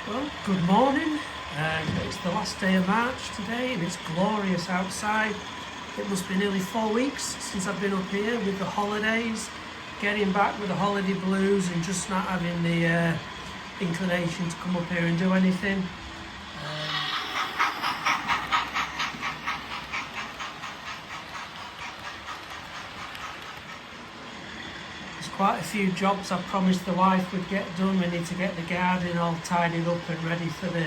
Well, good morning. It's the last day of March today and it's glorious outside. It must be nearly 4 weeks since I've been up here with the holidays, getting back with the holiday blues and just not having the inclination to come up here and do anything. There's quite a few jobs I promised the wife would get done. We need to get the garden all tidied up and ready for the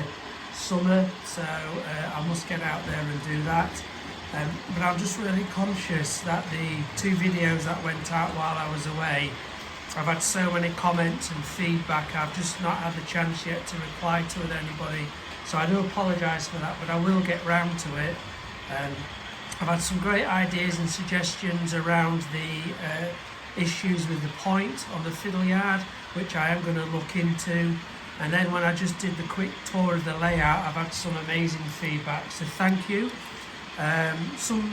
summer, so I must get out there and do that. But I'm just really conscious that the 2 videos that went out while I was away, I've had so many comments and feedback, I've just not had the chance yet to reply to anybody, so I do apologise for that, but I will get round to it. I've had some great ideas and suggestions around the issues with the point on the fiddle yard, which I am going to look into. And then when I just did the quick tour of the layout, I've had some amazing feedback, so thank you. Some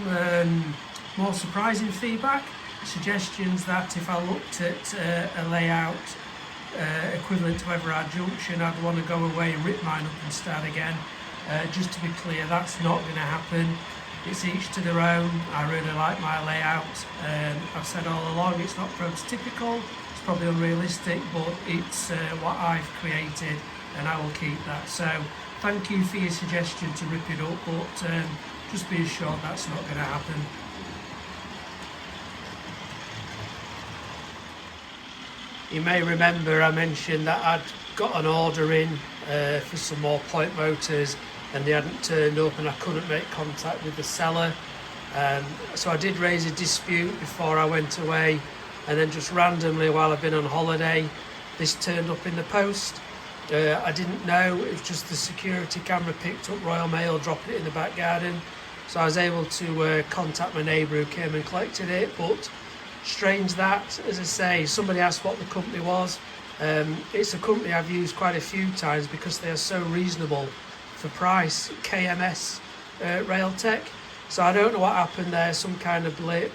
more surprising feedback, suggestions that if I looked at a layout equivalent to Everard Junction, I'd want to go away and rip mine up and start again. Just to be clear, that's not going to happen. It's each to their own. I really like my layout. I've said all along it's not prototypical, it's probably unrealistic, but it's what I've created and I will keep that. So thank you for your suggestion to rip it up, but just be assured that's not going to happen. You may remember I mentioned that I'd got an order in for some more point motors and they hadn't turned up and I couldn't make contact with the seller. So I did raise a dispute before I went away, and then just randomly while I've been on holiday, this turned up in the post. I didn't know, it was just the security camera picked up Royal Mail, dropped it in the back garden. So I was able to contact my neighbour who came and collected it, but strange that, as I say, somebody asked what the company was. It's a company I've used quite a few times because they are so reasonable for price, KMS Rail Tech. So I don't know what happened there, some kind of blip.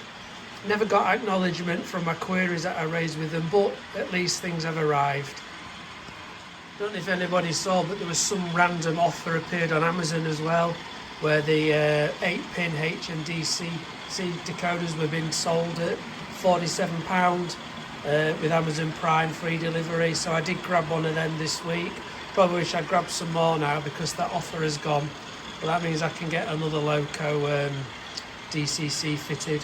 Never got acknowledgement from my queries that I raised with them, but at least things have arrived. Don't know if anybody saw, but there was some random offer appeared on Amazon as well, where the 8-pin HMDC decoders were being sold at £47 with Amazon Prime free delivery. So I did grab one of them this week. Probably wish I'd grabbed some more now because that offer has gone. But that means I can get another loco DCC fitted.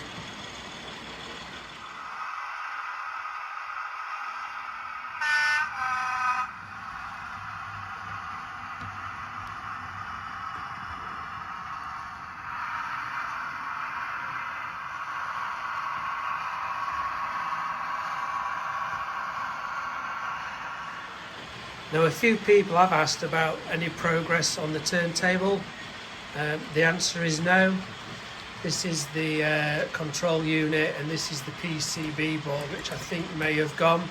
Now, a few people have asked about any progress on the turntable. The answer is no. This is the control unit and this is the PCB board, which I think may have gone.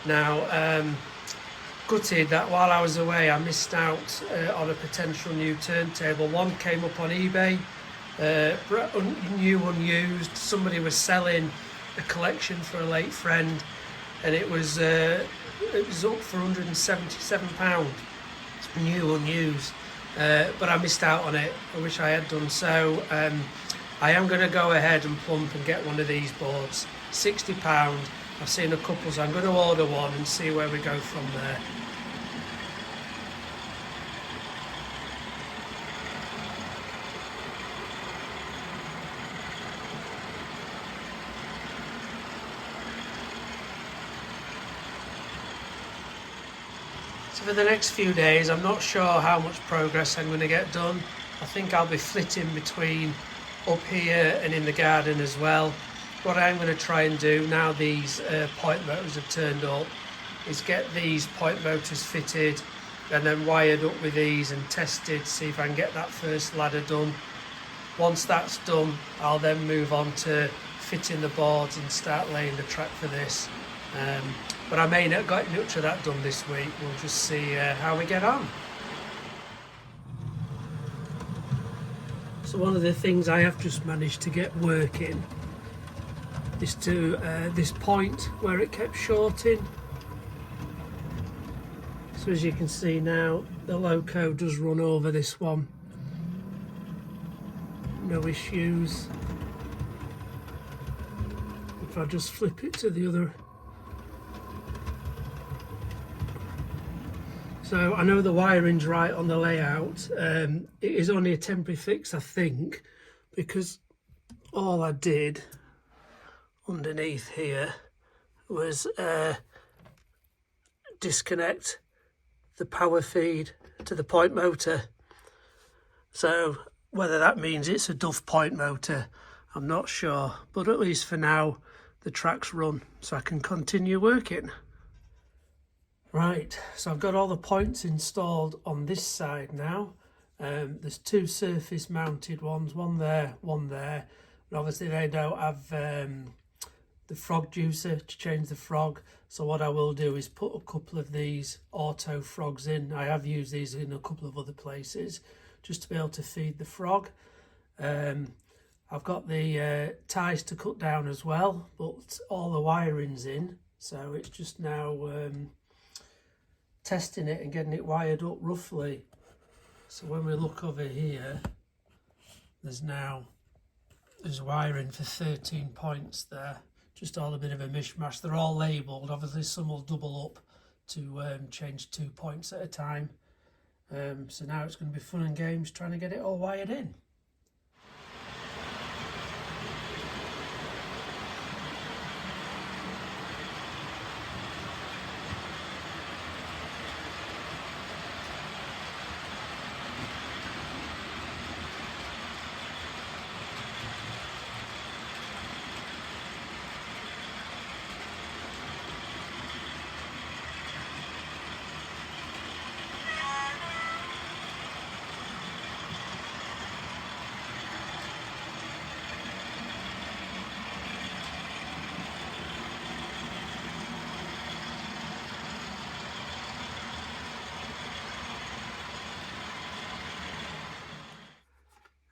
Now, gutted that while I was away I missed out on a potential new turntable. One came up on eBay, new unused. Somebody was selling a collection for a late friend and it was up for £177, new unused, but I missed out on it. I wish I had done so. I am going to go ahead and plump and get one of these boards, £60. I've seen a couple, so I'm going to order one and see where we go from there. So for the next few days, I'm not sure how much progress I'm going to get done. I think I'll be flitting between up here and in the garden as well. What I'm going to try and do now these point motors have turned up is get these point motors fitted and then wired up with these and tested, see if I can get that first ladder done. Once that's done, I'll then move on to fitting the boards and start laying the track for this. But I may not get much of that done this week. We'll just see how we get on. So one of the things I have just managed to get working is to this point where it kept shorting. So as you can see now, the loco does run over this one. No issues. If I just flip it to the other. So I know the wiring's right on the layout. It is only a temporary fix, I think, because all I did underneath here was disconnect the power feed to the point motor. So whether that means it's a Duff point motor, I'm not sure, but at least for now the track's run, so I can continue working. Right, so I've got all the points installed on this side now. There's two surface mounted ones, one there, and obviously they don't have the frog juicer to change the frog, so what I will do is put a couple of these auto frogs in. I have used these in a couple of other places just to be able to feed the frog. I've got the ties to cut down as well, but all the wiring's in, so it's just now testing it and getting it wired up roughly. So when we look over here, there's wiring for 13 points there. Just all a bit of a mishmash. They're all labelled. Obviously some will double up to change 2 points at a time. So now it's going to be fun and games trying to get it all wired in.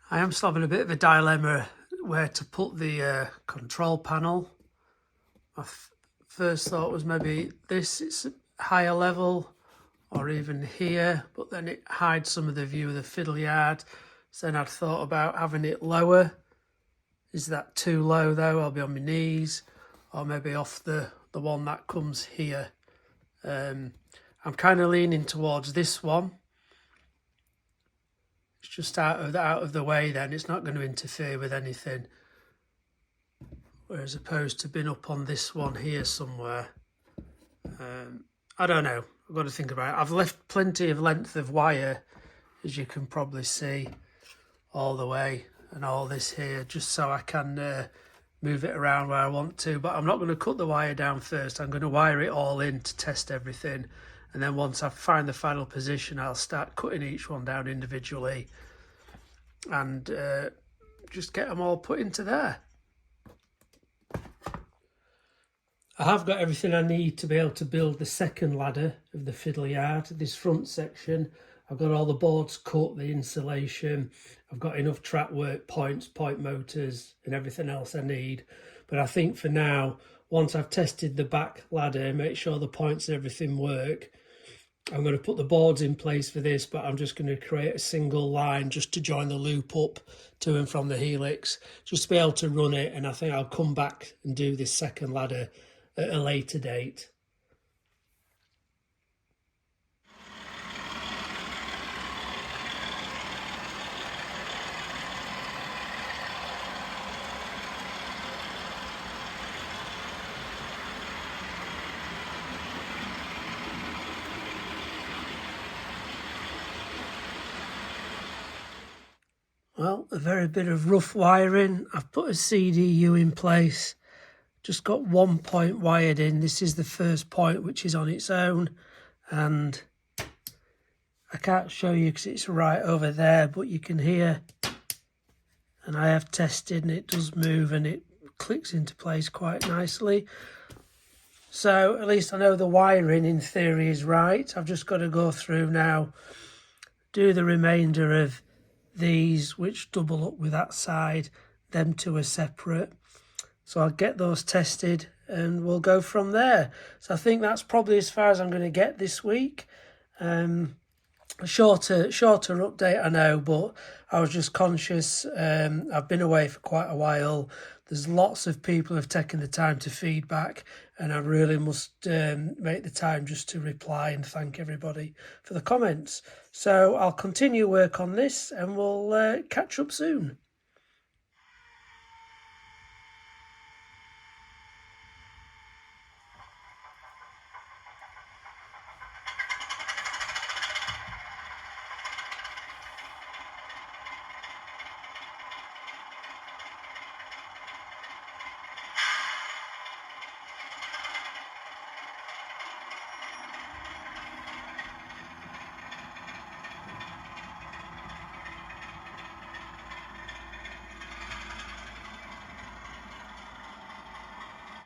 I am still having a bit of a dilemma where to put the control panel. My first thought was maybe it's higher level, or even here, but then it hides some of the view of the fiddle yard. So then I'd thought about having it lower. Is that too low though? I'll be on my knees, or maybe off the one that comes here. I'm kind of leaning towards this one. It's just out of the way then, it's not going to interfere with anything. Whereas opposed to being up on this one here somewhere. I don't know, I've got to think about it. I've left plenty of length of wire, as you can probably see, all the way, and all this here, just so I can move it around where I want to. But I'm not going to cut the wire down first. I'm going to wire it all in to test everything, and then once I find the final position, I'll start cutting each one down individually and just get them all put into there. I have got everything I need to be able to build the second ladder of the fiddle yard. This front section, I've got all the boards cut, the insulation, I've got enough track work, points, point motors and everything else I need. But I think for now, once I've tested the back ladder, make sure the points and everything work, I'm going to put the boards in place for this, but I'm just going to create a single line just to join the loop up to and from the helix, just to be able to run it. And I think I'll come back and do this second ladder at a later date. Well, a very bit of rough wiring. I've put a CDU in place. Just got 1 point wired in. This is the first point, which is on its own. And I can't show you because it's right over there, but you can hear. And I have tested and it does move and it clicks into place quite nicely. So at least I know the wiring in theory is right. I've just got to go through now, do the remainder of these, which double up with that side. Them two are separate. So I'll get those tested and we'll go from there. So I think that's probably as far as I'm going to get this week. A shorter update, I know, but I was just conscious. I've been away for quite a while. There's lots of people who have taken the time to feedback, and I really must make the time just to reply and thank everybody for the comments. So I'll continue work on this, and we'll catch up soon.